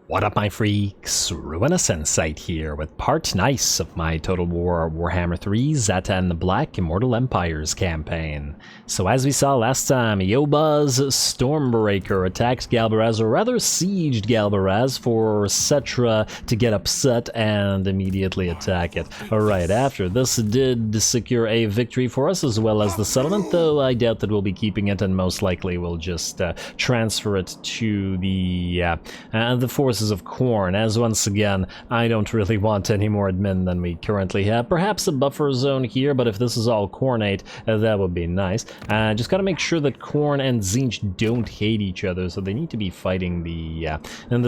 What up, my freaks? RuinousInsight here with part nice of my Total Warhammer 3 Zeta and the Black Immortal Empires campaign. So as we saw last time, Yoba's Stormbreaker attacked Galbaraz, or rather sieged Galbaraz, for Cetra to get upset and immediately attack it. Alright, after this did secure a victory for us as well as the settlement, though I doubt that we'll be keeping it, and most likely we'll just transfer it to the forces of Khorne, as once again, I don't really want any more admin than we currently have. Perhaps a buffer zone here, but if this is all Khornate, that would be nice. Just gotta make sure that Khorne and Tzeentch don't hate each other, so they need to be fighting the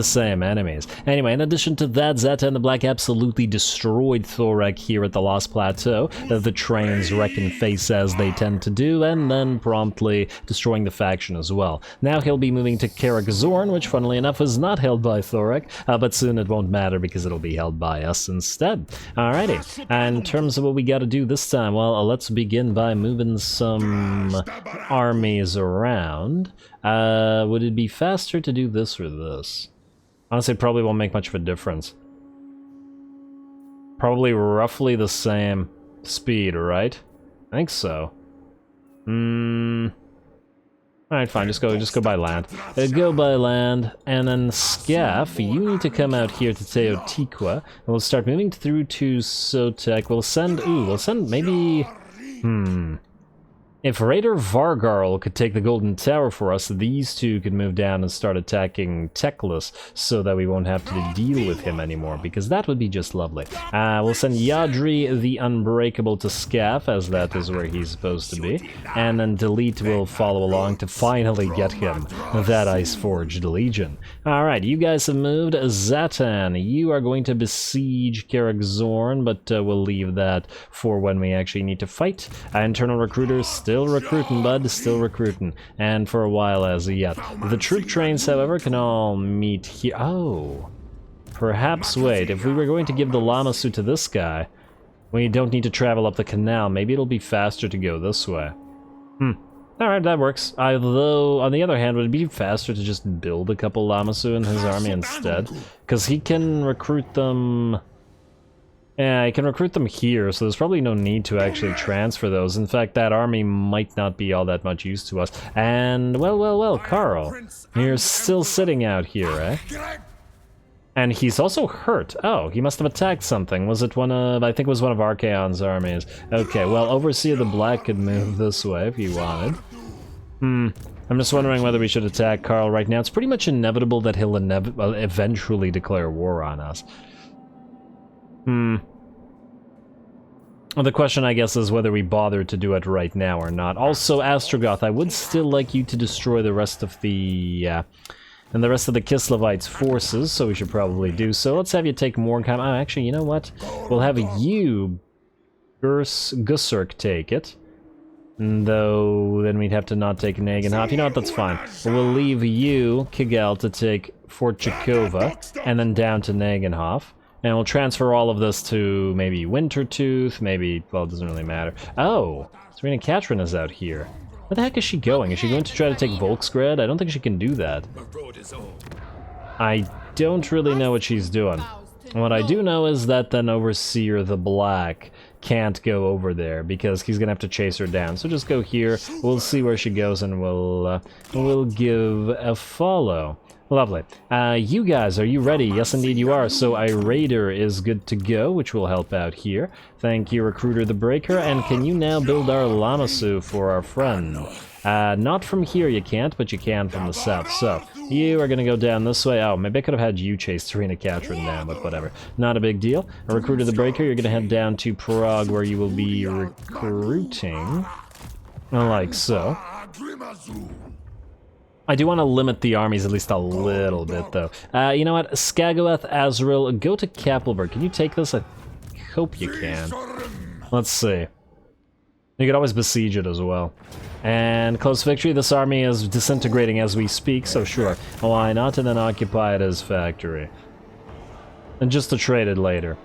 same enemies. Anyway, in addition to that, Zeta and the Black absolutely destroyed Thorek here at the Lost Plateau. The trains wreck and face as they tend to do, and then promptly destroying the faction as well. Now he'll be moving to Karak Zorn, which funnily enough is not held by Thorek, but soon it won't matter because it'll be held by us instead. Alrighty, and in terms of what we gotta do this time, well, let's begin by moving some armies around. Would it be faster to do this or this? Honestly, it probably won't make much of a difference. Probably roughly the same speed, right? I think so. Alright, fine, just go by land. Go by land, and then Scaff, you need to come out here to Teotiqua, and we'll start moving through to Sotek. We'll send maybe... If Raider Vargarl could take the Golden Tower for us, these two could move down and start attacking Teclis, so that we won't have to deal with him anymore, because that would be just lovely. We'll send Yadri the Unbreakable to Scaff, as that is where he's supposed to be, and then Delete will follow along to finally get him that Ice-Forged Legion. Alright, you guys have moved. Zhatan, you are going to besiege Karak Zorn, but we'll leave that for when we actually need to fight. Internal recruiters still recruiting, bud, still recruiting, and for a while as yet. The troop trains, however, can all meet here. Oh, perhaps, wait, if we were going to give the Lamasu to this guy, we don't need to travel up the canal. Maybe it'll be faster to go this way. Alright, that works. Although, on the other hand, would it be faster to just build a couple Lamasu in his army instead? Because he can recruit them... Yeah, I can recruit them here, so there's probably no need to actually transfer those. In fact, that army might not be all that much use to us. And, well, Carl, you're still sitting out here, eh? And he's also hurt. Oh, he must have attacked something. Was it one of... I think it was one of Archaon's armies. Okay, well, Overseer the Black could move this way if he wanted. I'm just wondering whether we should attack Carl right now. It's pretty much inevitable that he'll eventually declare war on us. Well, the question, I guess, is whether we bother to do it right now or not. Also, Astrogoth, I would still like you to destroy the rest of the Kislevites' forces, so we should probably do so. Let's have you take Morgheim. Oh, actually, you know what? We'll have you, Gusserk, take it. Though, then we'd have to not take Nagenhof. You know what, that's fine. We'll leave you, Kigal, to take Fort Chakova, and then down to Nagenhof. And we'll transfer all of this to maybe Wintertooth, maybe, well, it doesn't really matter. Oh, Serena Katrin is out here. Where the heck is she going? Is she going to try to take Volksgrad? I don't think she can do that. I don't really know what she's doing. What I do know is that then Overseer the Black can't go over there because he's gonna have to chase her down. So just go here, we'll see where she goes, and we'll give a follow. Lovely. You guys, are you ready? Yes, indeed you are. So Iraider is good to go, which will help out here. Thank you, Recruiter the Breaker. And can you now build our Lamasu for our friend? Not from here you can't, but you can from the south. So, you are going to go down this way. Oh, maybe I could have had you chase Serena Katrin down, but whatever. Not a big deal. A Recruiter the Breaker, you're going to head down to Prague, where you will be recruiting. Like so. I do want to limit the armies at least a little bit, though. You know what? Skagoeth, Azrael, go to Kappelberg. Can you take this? I hope you can. Let's see. You could always besiege it as well. And close victory. This army is disintegrating as we speak, so sure. Why not? And then occupy it as factory. And just to trade it later.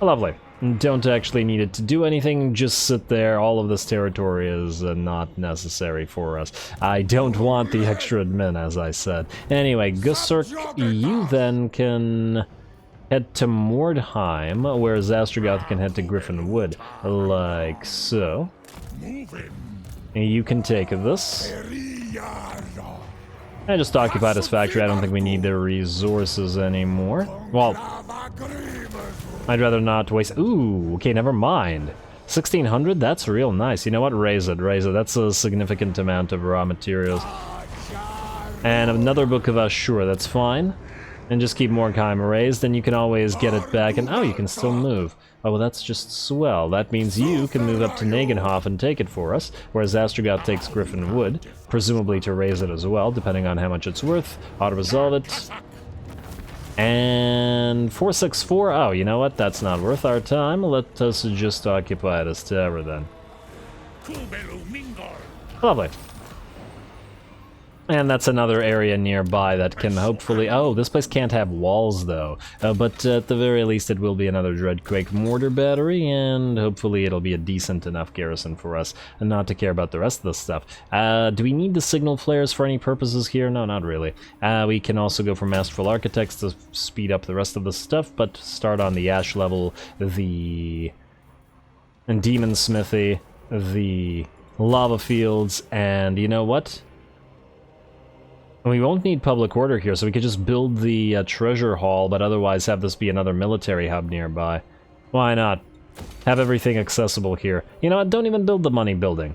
Lovely. Don't actually need it to do anything, just sit there. All of this territory is not necessary for us. I don't want the extra admin, as I said. Anyway, Gusark, you then can head to Mordheim, whereas Astrogoth can head to Griffinwood, like so. You can take this. I just occupied this factory. I don't think we need the resources anymore. Well, I'd rather not waste... Ooh, okay, never mind. 1600, that's real nice. You know what? Raise it, raise it. That's a significant amount of raw materials. And another Book of Ashur, that's fine. And just keep Mordheim raised, and you can always get it back. And oh, you can still move. Oh, well, that's just swell. That means you can move up to Nagenhof and take it for us, whereas Astrogoth takes Griffinwood, presumably to raise it as well, depending on how much it's worth. Auto-resolve it. And 464, oh, you know what? That's not worth our time. Let us just occupy this tower then. Lovely. And that's another area nearby that can hopefully... Oh, this place can't have walls, though. But at the very least, it will be another Dreadquake mortar battery, and hopefully it'll be a decent enough garrison for us, and not to care about the rest of the stuff. Do we need the signal flares for any purposes here? No, not really. We can also go for Masterful Architects to speed up the rest of the stuff, but start on the Ash level, the... and Demon Smithy, the Lava Fields, and you know what? We won't need public order here, so we could just build the treasure hall, but otherwise have this be another military hub nearby. Why not? Have everything accessible here. You know what? Don't even build the money building.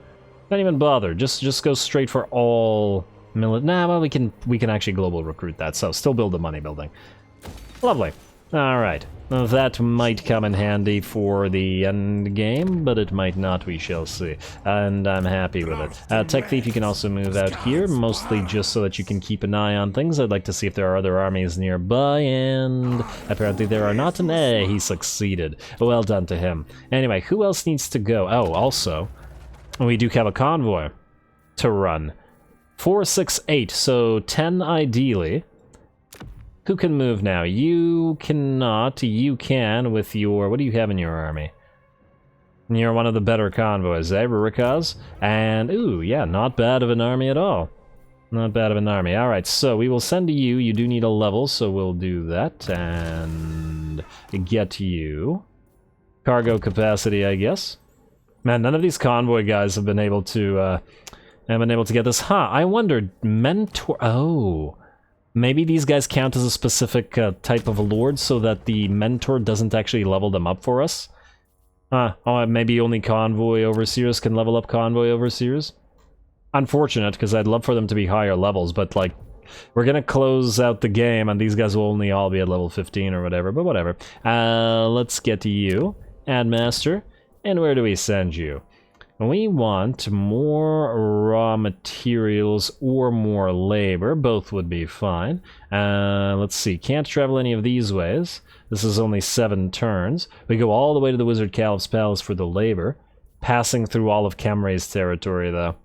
Don't even bother. Just go straight for all Nah, well, we can actually global recruit that, so still build the money building. Lovely. Alright. That might come in handy for the end game, but it might not, we shall see. And I'm happy with it. Tech Thief, you can also move out here, mostly just so that you can keep an eye on things. I'd like to see if there are other armies nearby, and apparently there are not, and he succeeded. Well done to him. Anyway, who else needs to go? Oh, also, we do have a convoy to run. 4, 6, 8, so 10 ideally. Who can move now? You cannot. You can with your... What do you have in your army? You're one of the better convoys, eh, Rurikaz? And, ooh, yeah, not bad of an army at all. Not bad of an army. Alright, so we will send you. You do need a level, so we'll do that. And get you. Cargo capacity, I guess. Man, none of these convoy guys have been able to get this. Huh, I wondered, Mentor... Oh... Maybe these guys count as a specific type of lord so that the mentor doesn't actually level them up for us? Oh, maybe only convoy overseers can level up convoy overseers? Unfortunate, because I'd love for them to be higher levels, but like, we're gonna close out the game and these guys will only all be at level 15 or whatever, but whatever. Let's get to you, Ad Master, and where do we send you? We want more raw materials or more labor. Both would be fine. Let's see. Can't travel any of these ways. This is only 7 turns. We go all the way to the Wizard Caliph's Palace for the labor. Passing through all of Kemre's territory, though.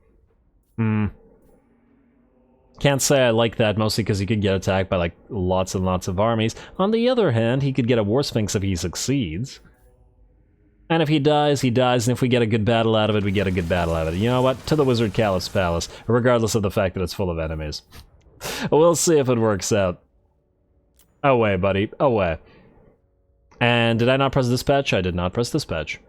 Can't say I like that, mostly because he could get attacked by, like, lots and lots of armies. On the other hand, he could get a War Sphinx if he succeeds. And if he dies, he dies, and if we get a good battle out of it, we get a good battle out of it. You know what? To the Wizard Caliph's Palace, regardless of the fact that it's full of enemies. We'll see if it works out. Away, buddy. Away. And did I not press dispatch? I did not press dispatch.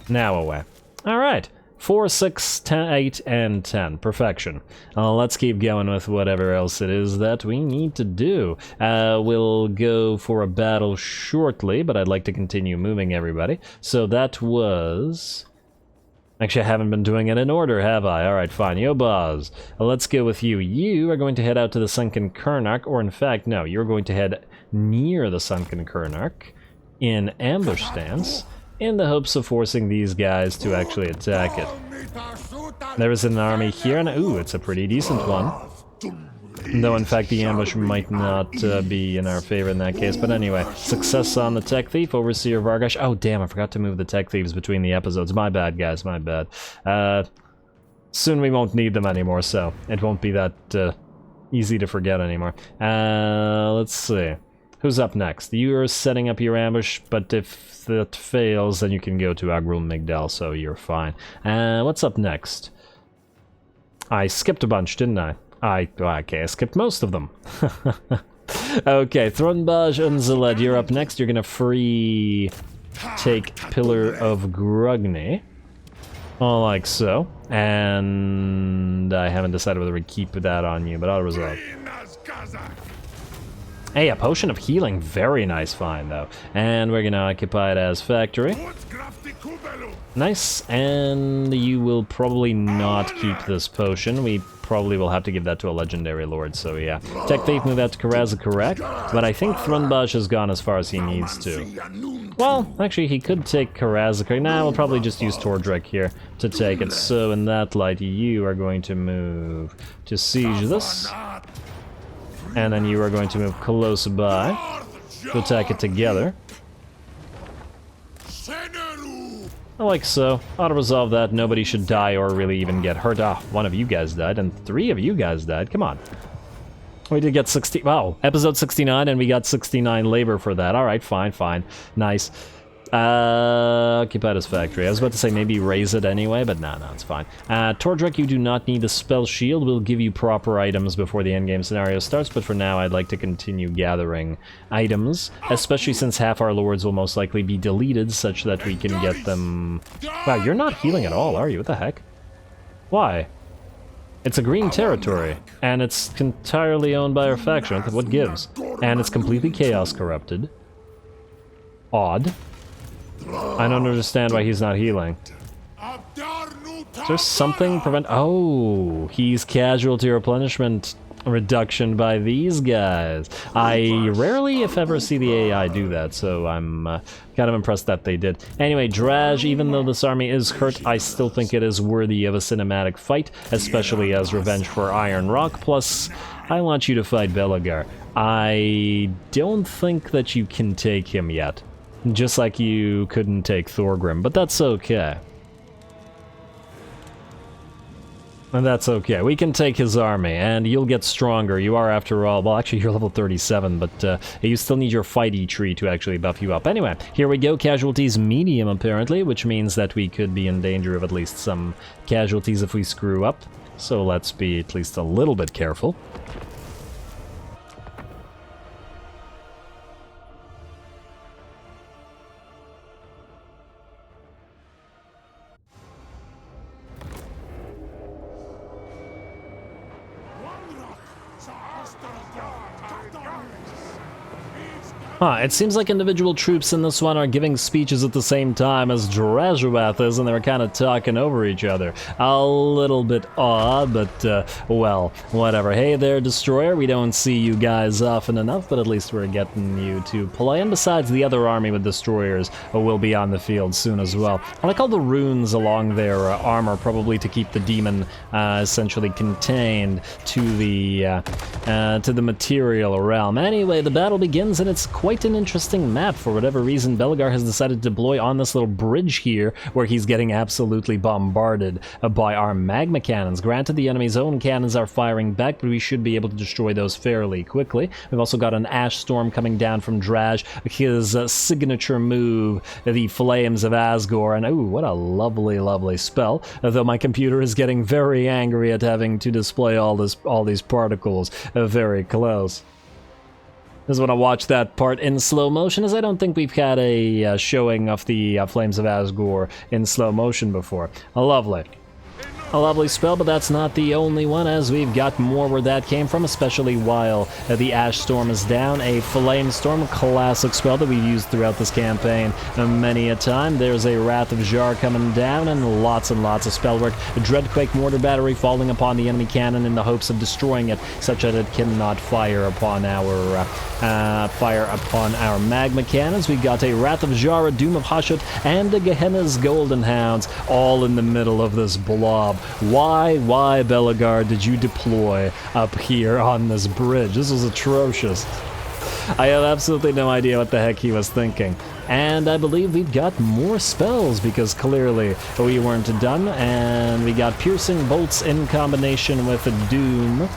Now away. Alright. 4, 6, 10, 8, and 10. Perfection. Let's keep going with whatever else it is that we need to do. We'll go for a battle shortly, but I'd like to continue moving everybody. So that was... Actually, I haven't been doing it in order, have I? Alright, fine. Yo, Boz. Let's go with you. You are going to head out to the Sunken Kernark, or in fact, no, you're going to head near the Sunken Kernark in ambush stance, in the hopes of forcing these guys to actually attack it. There is an army here, and ooh, it's a pretty decent one. Though, in fact, the ambush might not be in our favor in that case. But anyway, success on the Tech Thief, Overseer Vargash. Oh, damn, I forgot to move the Tech Thieves between the episodes. My bad, guys, my bad. Soon we won't need them anymore, so it won't be that easy to forget anymore. Let's see. Who's up next? You're setting up your ambush, but if that fails, then you can go to Agrul Migdal, so you're fine. What's up next? I skipped a bunch, didn't I? Okay, I skipped most of them. Okay, Thronbaj Unzaled, you're up next. You're gonna free take Pillar of Grugni. Like so. And I haven't decided whether we keep that on you, but I'll resolve. Hey, a potion of healing. Very nice find, though. And we're gonna occupy it as factory. Nice. And you will probably not keep this potion. We probably will have to give that to a legendary lord, so yeah. Tech Thief move out to Karaza, correct. But I think Thrunbash has gone as far as he needs to. Well, actually, he could take Karaza. Nah, we'll probably just use Tordrek here to take it. So in that light, you are going to move to siege this. And then you are going to move close by to attack it together. Like so. Auto-resolve that. Nobody should die or really even get hurt. Ah, one of you guys died, and 3 of you guys died. Come on. We did get 60... Wow, episode 69, and we got 69 labor for that. Alright, fine, fine. Nice. Occupied his factory. I was about to say maybe raise it anyway, but no, it's fine. Tordrek, you do not need the spell shield. We'll give you proper items before the endgame scenario starts, but for now I'd like to continue gathering items, especially since half our lords will most likely be deleted, such that we can get them... Wow, you're not healing at all, are you? What the heck? Why? It's a green territory, and it's entirely owned by our faction. What gives? And it's completely chaos corrupted. Odd. I don't understand why he's not healing. Is there something prevent... Oh, he's casualty replenishment reduction by these guys. I rarely, if ever, see the AI do that, so I'm kind of impressed that they did. Anyway, Draj, even though this army is hurt, I still think it is worthy of a cinematic fight, especially as revenge for Iron Rock. Plus, I want you to fight Belagar. I don't think that you can take him yet. Just like you couldn't take Thorgrim, but that's okay. And that's okay. We can take his army, and you'll get stronger. You are, after all... Well, actually, you're level 37, but you still need your fighty tree to actually buff you up. Anyway, here we go. Casualties medium, apparently, which means that we could be in danger of at least some casualties if we screw up. So let's be at least a little bit careful. It seems like individual troops in this one are giving speeches at the same time as Drazuath is, and they're kind of talking over each other. A little bit odd, but, well, whatever. Hey there, Destroyer, we don't see you guys often enough, but at least we're getting you to play. And besides, the other army with Destroyers will be on the field soon as well. I like all the runes along their armor, probably to keep the demon essentially contained to the material realm. Anyway, the battle begins, and it's quite an interesting map. For whatever reason, Belagar has decided to deploy on this little bridge here, where he's getting absolutely bombarded by our magma cannons. Granted, the enemy's own cannons are firing back, but we should be able to destroy those fairly quickly. We've also got an ash storm coming down from Draj, his signature move, the Flames of Asgore, and ooh, what a lovely, lovely spell. Though my computer is getting very angry at having to display all these particles very close. I just want to watch that part in slow motion, as I don't think we've had a showing of the Flames of Asgore in slow motion before. Lovely. A lovely spell, but that's not the only one, as we've got more where that came from, especially while the Ash Storm is down. A Flame Storm, classic spell that we've used throughout this campaign many a time. There's a Wrath of Zharr coming down, and lots of spell work. A Dreadquake Mortar Battery falling upon the enemy cannon in the hopes of destroying it, such that it cannot fire upon our magma cannons. We've got a Wrath of Zharr, a Doom of Hashut, and a Gehenna's Golden Hounds, all in the middle of this blob. Why, Belagar, did you deploy up here on this bridge? This was atrocious. I have absolutely no idea what the heck he was thinking. And I believe we've got more spells, because clearly we weren't done, and we got Piercing Bolts in combination with a Doom.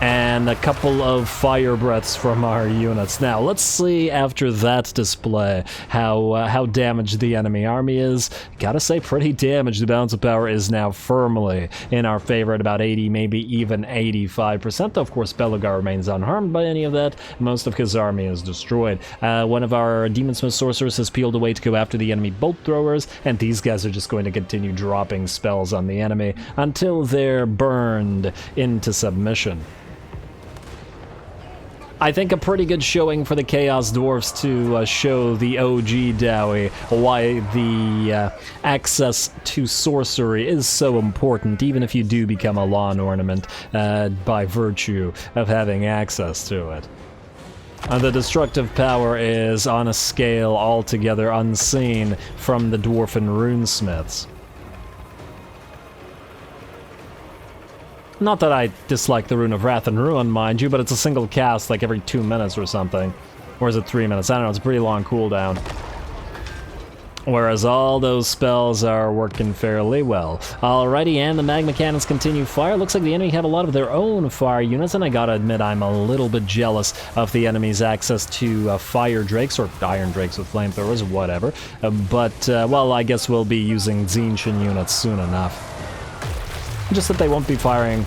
and a couple of fire breaths from our units. Now, let's see after that display how damaged the enemy army is. Gotta say, pretty damaged. The balance of power is now firmly in our favor at about 80, maybe even 85%. Of course, Belegar remains unharmed by any of that. Most of his army is destroyed. One of our Demonsmith sorcerers has peeled away to go after the enemy bolt throwers, and these guys are just going to continue dropping spells on the enemy until they're burned into submission. I think a pretty good showing for the Chaos Dwarfs to show the OG Dowie why the access to sorcery is so important, even if you do become a lawn ornament by virtue of having access to it. The destructive power is on a scale altogether unseen from the Dwarfen runesmiths. Not that I dislike the Rune of Wrath and Ruin, mind you, but it's a single cast like every 2 minutes or something. Or is it 3 minutes? I don't know, it's a pretty long cooldown. Whereas all those spells are working fairly well. Alrighty, and the magma cannons continue fire. Looks like the enemy have a lot of their own fire units, and I gotta admit I'm a little bit jealous of the enemy's access to fire drakes, or iron drakes with flamethrowers, whatever. Well, I guess we'll be using Tzeentch units soon enough. Just that they won't be firing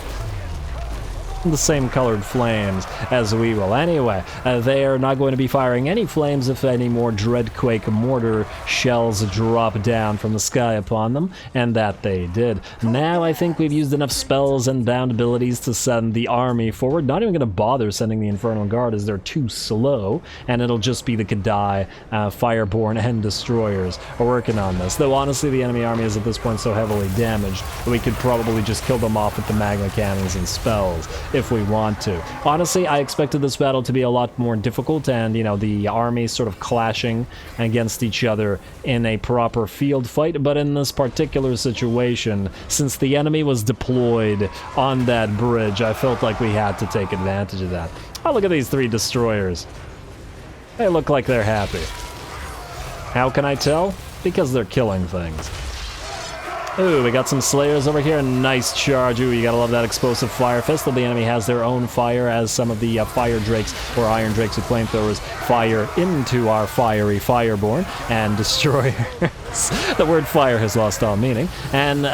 the same colored flames as we will. Anyway, they are not going to be firing any flames if any more Dreadquake mortar shells drop down from the sky upon them, and that they did. Now I think we've used enough spells and bound abilities to send the army forward. Not even going to bother sending the Infernal Guard as they're too slow, and it'll just be the Kadai, Fireborn, and Destroyers working on this. Though honestly, the enemy army is at this point so heavily damaged that we could probably just kill them off with the magma cannons and spells if we want to. Honestly, I expected this battle to be a lot more difficult, and, you know, the armies sort of clashing against each other in a proper field fight, but in this particular situation, since the enemy was deployed on that bridge, I felt like we had to take advantage of that. Oh, look at these 3 destroyers. They look like they're happy. How can I tell? Because they're killing things. Ooh, we got some Slayers over here. Nice charge. Ooh, you gotta love that explosive fire fist. The enemy has their own fire as some of the fire drakes, or iron drakes with flamethrowers, fire into our fiery Fireborn and Destroyers. The word fire has lost all meaning. And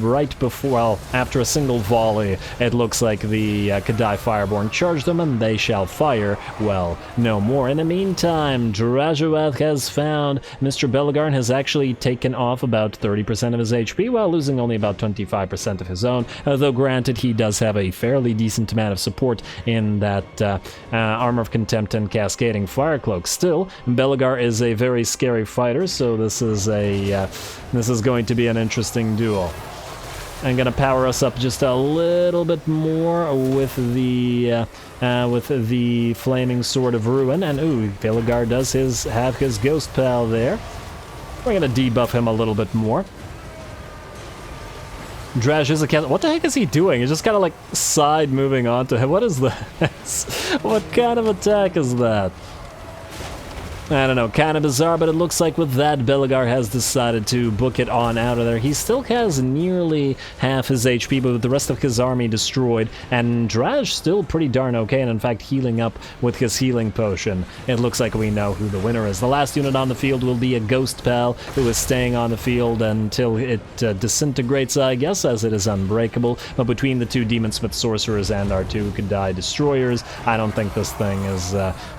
right before, well, after a single volley, it looks like the Kadai Fireborn charged them, and they shall fire, well, no more. In the meantime, Drajuath has found Mr. Belegar and has actually taken off about 30% of his HP, while losing only about 25% of his own, though granted he does have a fairly decent amount of support in that Armor of Contempt and Cascading Firecloak. Still, Belegar is a very scary fighter, so this is going to be an interesting duel. I'm gonna power us up just a little bit more with the Flaming Sword of Ruin, and ooh, Belegar does have his Ghost Pal there. We're gonna debuff him a little bit more. Drash is a cat. What the heck is he doing? He's just kind of like side moving onto him. What is that? What kind of attack is that? I don't know, kind of bizarre, but it looks like with that, Belegar has decided to book it on out of there. He still has nearly half his HP, but with the rest of his army destroyed, and Draj still pretty darn okay, and in fact healing up with his healing potion. It looks like we know who the winner is. The last unit on the field will be a Ghost Pal, who is staying on the field until it disintegrates, I guess, as it is unbreakable. But between the 2 Demonsmith Sorcerers and our 2 Kadai Destroyers, I don't think this thing is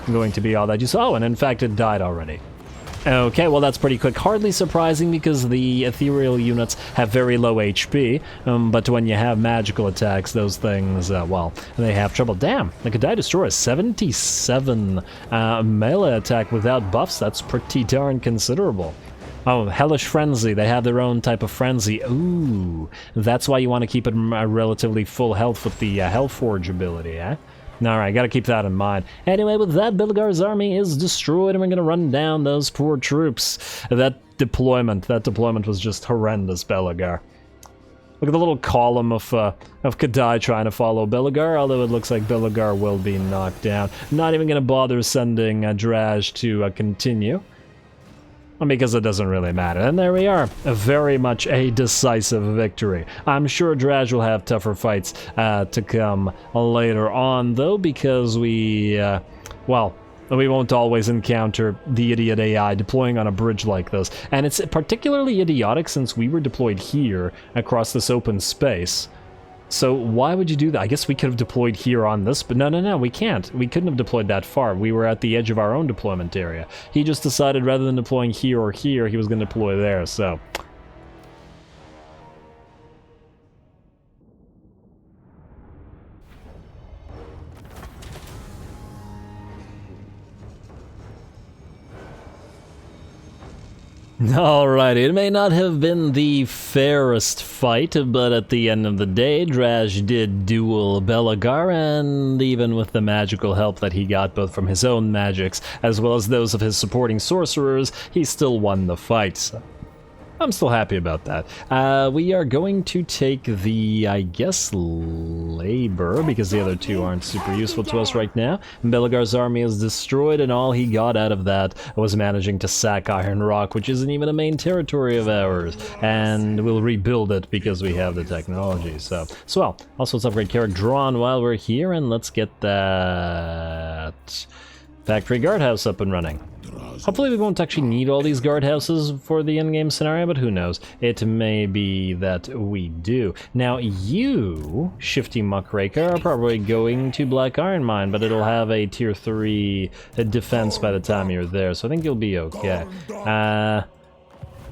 going to be all that useful. Oh, and in fact it died already. Okay, well that's pretty quick. Hardly surprising because the ethereal units have very low HP, but when you have magical attacks, those things, well, they have trouble. Damn, the Kadai Destroyer is 77 melee attack without buffs. That's pretty darn considerable. Oh, Hellish Frenzy. They have their own type of frenzy. Ooh, that's why you want to keep it relatively full health with the Hellforge ability, eh? Alright, gotta keep that in mind. Anyway, with that, Belegar's army is destroyed, and we're gonna run down those poor troops. That deployment was just horrendous, Belegar. Look at the little column of Kadai trying to follow Belegar, although it looks like Belegar will be knocked down. Not even gonna bother sending Draj to continue. because it doesn't really matter. And there we are, very much a decisive victory. I'm sure Draj will have tougher fights to come later on, though, because well, we won't always encounter the idiot AI deploying on a bridge like this. And it's particularly idiotic since we were deployed here across this open space. So why would you do that? I guess we could have deployed here on this, but no, we can't. We couldn't have deployed that far. We were at the edge of our own deployment area. He just decided rather than deploying here or here, he was going to deploy there, so... Alrighty, it may not have been the fairest fight, but at the end of the day, Draj did duel Belagar, and even with the magical help that he got both from his own magics as well as those of his supporting sorcerers, he still won the fight. So I'm still happy about that. We are going to take the, I guess, labor, because the other two aren't super useful to us right now. Belagar's army is destroyed, and all he got out of that was managing to sack Iron Rock, which isn't even a main territory of ours, and we'll rebuild it because we have the technology. So well, also let's upgrade Carrick Drawn while we're here, and let's get that factory guardhouse up and running. Hopefully we won't actually need all these guardhouses for the endgame scenario, but who knows. It may be that we do. Now you, Shifty Muckraker, are probably going to Black Iron Mine, but it'll have a tier 3 defense by the time you're there, so I think you'll be okay.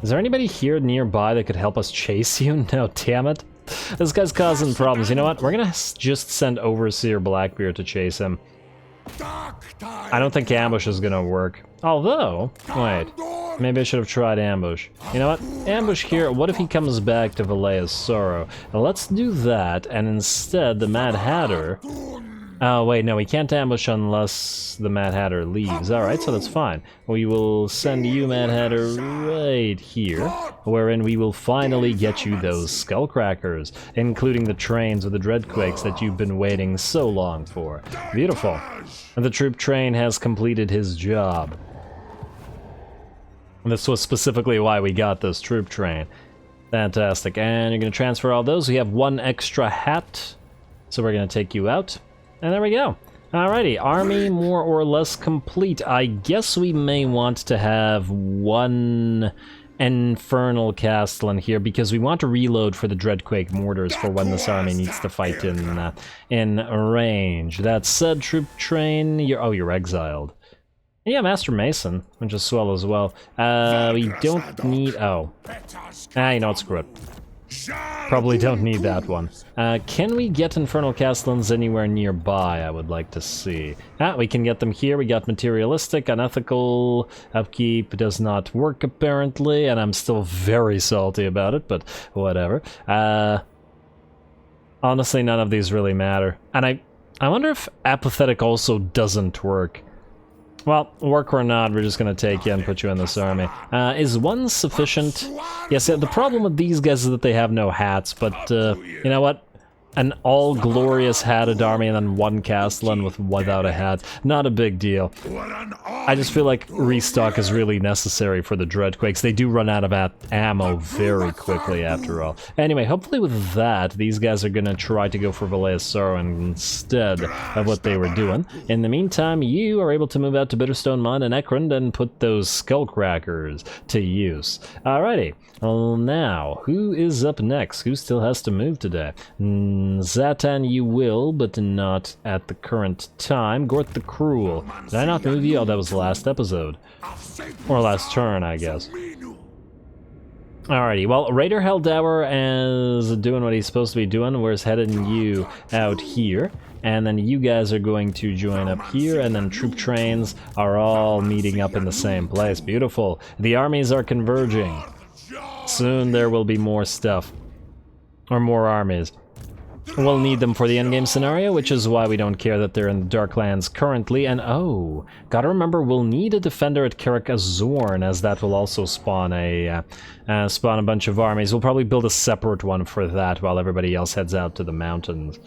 Is there anybody here nearby that could help us chase you? No, damn it. This guy's causing problems. You know what? We're gonna just send Overseer Blackbeard to chase him. I don't think ambush is gonna work. Although, wait, maybe I should have tried ambush. You know what? Ambush here. What if he comes back to Valea's Sorrow? Now let's do that, and instead the Mad Hatter... Oh, wait, no, we can't ambush unless the Mad Hatter leaves. Alright, so that's fine. We will send you, Mad Hatter, right here, wherein we will finally get you those Skullcrackers, including the trains with the Dreadquakes that you've been waiting so long for. Beautiful. And the troop train has completed his job. And this was specifically why we got this troop train. Fantastic. And you're going to transfer all those. We have one extra hat, so we're going to take you out. And there we go. Alrighty, army more or less complete. I guess we may want to have one Infernal Castellan here because we want to reload for the Dreadquake mortars for when this army needs to fight in range. That said, troop train, you're exiled. Yeah, Master Mason, which is swell as well. We don't need, you know what, screw it. Probably don't need that one. Can we get Infernal Castellans anywhere nearby, I would like to see. We can get them here. We got Materialistic, Unethical, Upkeep does not work apparently, and I'm still very salty about it, but whatever. Honestly, none of these really matter. And I wonder if Apathetic also doesn't work. Well, work or not, we're just gonna take you and put you in this army. Is one sufficient? Yes, the problem with these guys is that they have no hats, but you know what? An all-glorious hatted army and then one Castellan without a hat. Not a big deal. I just feel like restock is really necessary for the Dreadquakes. They do run out of ammo very quickly after all. Anyway, hopefully with that, these guys are gonna try to go for Valea's Sorrow instead of what they were doing. In the meantime, you are able to move out to Bitterstone Mine and Ekrund and put those Skullcrackers to use. Alrighty. Well, now, who is up next? Who still has to move today? Zhatan you will, but not at the current time. Gort the Cruel. Did I not move you? Oh, that was the last episode. Or last turn, I guess. Alrighty, well, Raider Helldower is doing what he's supposed to be doing. We're heading you out here. And then you guys are going to join up here, and then troop trains are all meeting up in the same place. Beautiful. The armies are converging. Soon there will be more stuff. Or more armies. We'll need them for the endgame scenario, which is why we don't care that they're in the Darklands currently. And oh, gotta remember, we'll need a defender at Carrick Azorn, as that will also spawn a bunch of armies. We'll probably build a separate one for that while everybody else heads out to the mountains.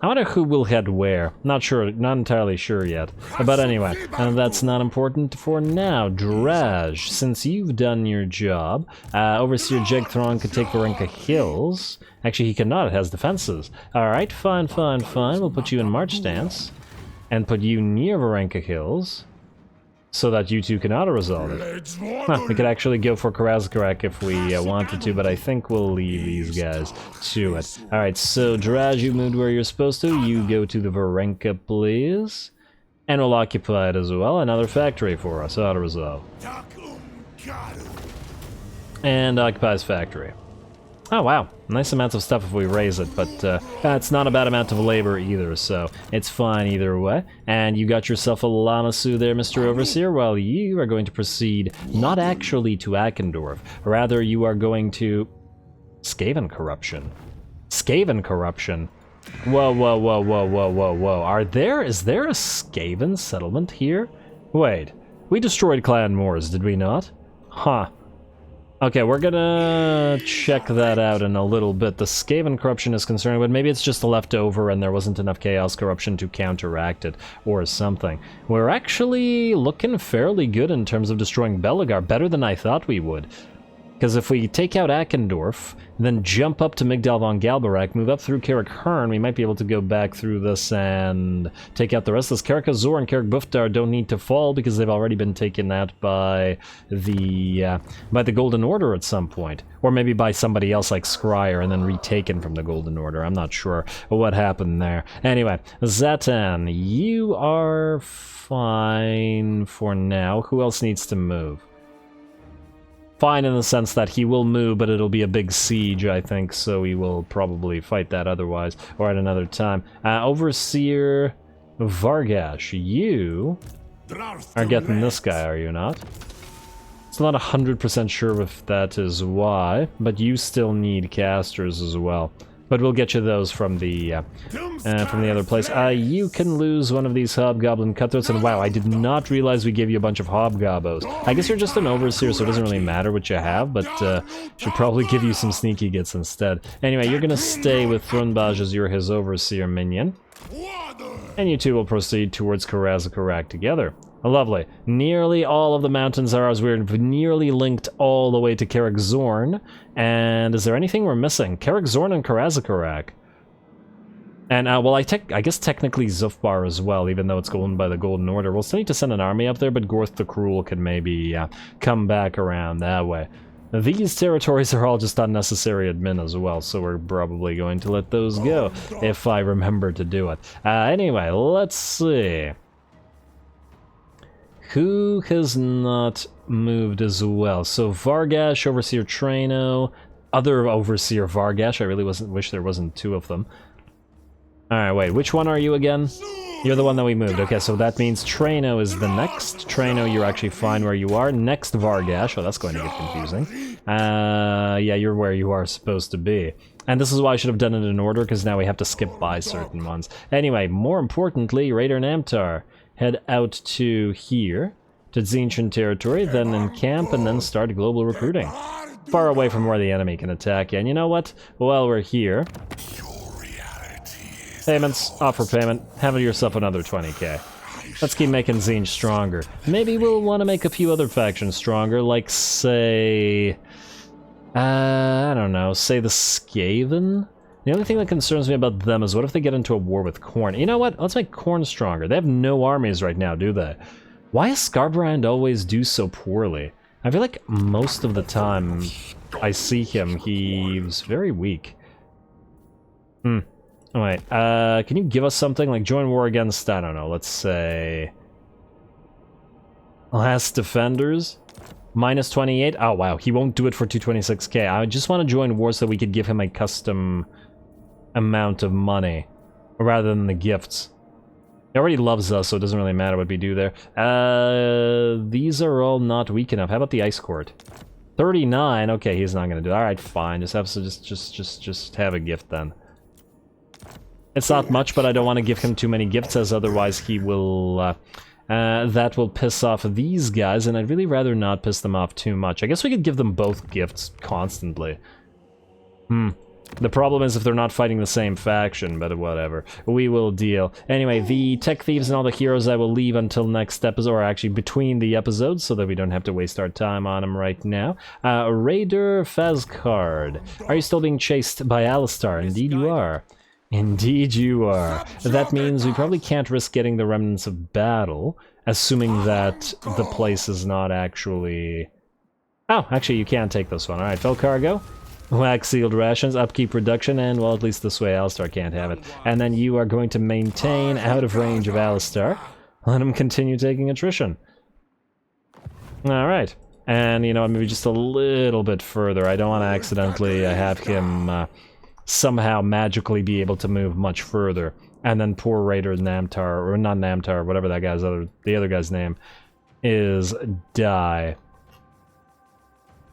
I wonder who will head where. Not sure, not entirely sure yet. But anyway, that's not important for now. Draj, since you've done your job, Overseer Jegthron could take Varenka Hills. Actually, he cannot, it has defenses. Alright, fine. We'll put you in March stance. And put you near Varenka Hills. So that you two can auto-resolve it. We could actually go for Karazkarak if we wanted to, but I think we'll leave these guys to it. Alright, so Draj, you moved where you're supposed to. You go to the Varenka, please. And we'll occupy it as well. Another factory for us, auto-resolve. And occupies factory. Oh wow, nice amounts of stuff if we raise it, but it's not a bad amount of labor either, so it's fine either way. And you got yourself a Lamasu there, Mr. Overseer, while you are going to proceed not actually to Akendorf, rather you are going to... Skaven Corruption. Skaven Corruption. Whoa. Is there a Skaven settlement here? Wait, we destroyed Clan Moors, did we not? Huh. Okay, we're gonna check that out in a little bit. The Skaven Corruption is concerned, but maybe it's just a leftover and there wasn't enough Chaos Corruption to counteract it, or something. We're actually looking fairly good in terms of destroying Belagar, better than I thought we would. Because if we take out Akendorf, then jump up to Migdal von Galbarak, move up through Carrick Hearn, we might be able to go back through this and take out the rest of this. Carrick Azor and Carrick Buftar don't need to fall because they've already been taken out by the Golden Order at some point. Or maybe by somebody else like Scryer and then retaken from the Golden Order. I'm not sure what happened there. Anyway, Zhatan, you are fine for now. Who else needs to move? Fine in the sense that he will move, but it'll be a big siege, I think, so we will probably fight that otherwise, or at another time. Overseer Vargash, you are getting this guy, are you not? It's not 100% sure if that is why, but you still need casters as well. But we'll get you those from the other place. You can lose one of these Hobgoblin Cutthroats, and wow, I did not realize we gave you a bunch of Hobgobbos. I guess you're just an Overseer, so it doesn't really matter what you have, but should probably give you some sneaky gits instead. Anyway, you're gonna stay with Thrunbaj as you're his Overseer minion. And you two will proceed towards Karazakarak together. Lovely. Nearly all of the mountains are ours. We're nearly linked all the way to Carrick Zorn. And is there anything we're missing? Carrick Zorn and Karazakarak. And, well, I guess technically Zufbar as well, even though it's owned by the Golden Order. We'll still need to send an army up there, but Gorth the Cruel can maybe come back around that way. These territories are all just unnecessary admin as well, so we're probably going to let those go, if I remember to do it. Anyway, let's see. Who has not moved as well? So Vargash, Overseer Traino, other Overseer Vargash. I really wish there wasn't two of them. Alright, wait, which one are you again? You're the one that we moved. Okay, so that means Traino is the next. Traino, you're actually fine where you are. Next Vargash. Oh, that's going to get confusing. Yeah, you're where you are supposed to be. And this is why I should have done it in order, because now we have to skip by certain ones. Anyway, more importantly, Raider Namtar. Head out to here, to Tzeentch territory, then encamp, and then start global recruiting. Far away from where the enemy can attack you. And you know what? While we're here... Payments, offer payment, have yourself another 20k. Let's keep making Tzeentch stronger. Maybe we'll want to make a few other factions stronger, like, say... I don't know, say the Skaven? The only thing that concerns me about them is what if they get into a war with Khorne? You know what? Let's make Khorne stronger. They have no armies right now, do they? Why does Skarbrand always do so poorly? I feel like most of the time I see him, he's very weak. Wait, can you give us something? Like join war against, I don't know, let's say... Last Defenders? Minus 28? Oh wow, he won't do it for 226k. I just want to join war so we could give him a custom... amount of money rather than the gifts. He already loves us, so it doesn't really matter what we do there. These are all not weak enough. How about the Ice Court? 39. Okay, he's not gonna do it. All right, fine. Just have to just have a gift then. It's not much, but I don't want to give him too many gifts, as otherwise he will. That will piss off these guys, and I'd really rather not piss them off too much. I guess we could give them both gifts constantly. The problem is if they're not fighting the same faction, but whatever. We will deal. Anyway, the tech thieves and all the heroes I will leave until next episode, or actually between the episodes, so that we don't have to waste our time on them right now. Raider Fazcard. Are you still being chased by Alistar? Indeed you are. Indeed you are. That means we probably can't risk getting the remnants of battle, assuming that the place is not actually... Oh, actually you can take this one. Alright, fill cargo. Wax sealed rations, upkeep reduction, and well, at least this way Alistar can't have it. And then you are going to maintain out of range of Alistar. Let him continue taking attrition. Alright. And, you know, maybe just a little bit further. I don't want to accidentally have him somehow magically be able to move much further. And then poor Raider Namtar, or not Namtar, whatever that guy's the other guy's name is, die.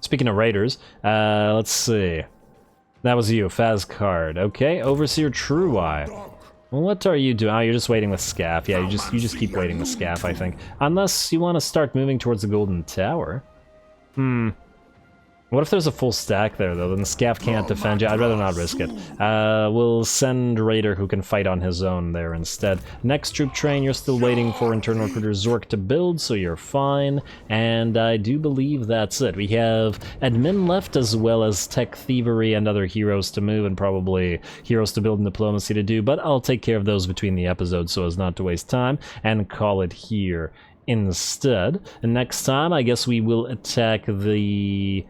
Speaking of raiders, let's see. That was you, Fazcard. Okay, Overseer Trueye. What are you doing? Oh, you're just waiting with Scaff. Yeah, you just keep waiting with Scaff, I think. Unless you want to start moving towards the Golden Tower. What if there's a full stack there, though? Then the Scaff can't defend you. I'd rather not risk it. We'll send Raider who can fight on his own there instead. Next troop train, you're still waiting for internal recruiter Zork to build, so you're fine. And I do believe that's it. We have admin left, as well as tech thievery and other heroes to move, and probably heroes to build and diplomacy to do, but I'll take care of those between the episodes so as not to waste time, and call it here instead. And next time, I guess we will attack the...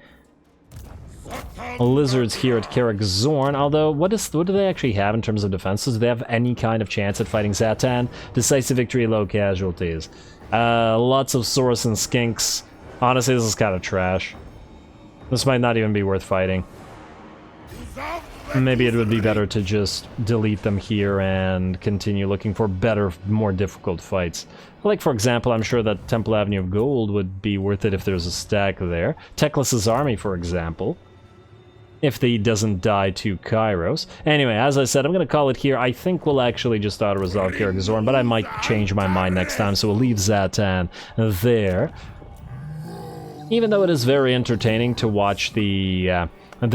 lizards here at Karak Zorn, although what do they actually have in terms of defenses? Do they have any kind of chance at fighting Zhatan? Decisive victory, low casualties. Lots of Saurus and Skinks. Honestly, this is kind of trash. This might not even be worth fighting. Maybe it would be better to just delete them here and continue looking for better, more difficult fights. Like, for example, I'm sure that Temple Avenue of Gold would be worth it if there's a stack there. Teclis's army, for example. If he doesn't die to Kairos. Anyway, as I said, I'm going to call it here. I think we'll actually just auto-resolve Karak Zorn, but I might change my mind next time, so we'll leave Zhatan there. Even though it is very entertaining to watch the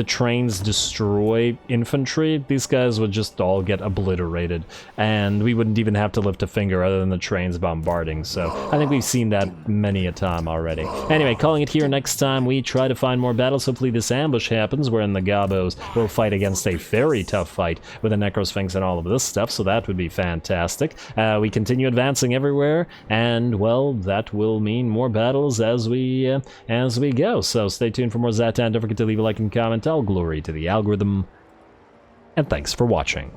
trains destroy infantry, these guys would just all get obliterated, and we wouldn't even have to lift a finger other than the trains bombarding, so I think we've seen that many a time already. Anyway, calling it here. Next time we try to find more battles. Hopefully this ambush happens, wherein the Gabos will fight against a very tough fight with the Necrosphinx and all of this stuff, so that would be fantastic. We continue advancing everywhere, and, well, that will mean more battles as we go, so stay tuned for more Zhatan. Don't forget to leave a like and comment. All glory to the algorithm, and thanks for watching.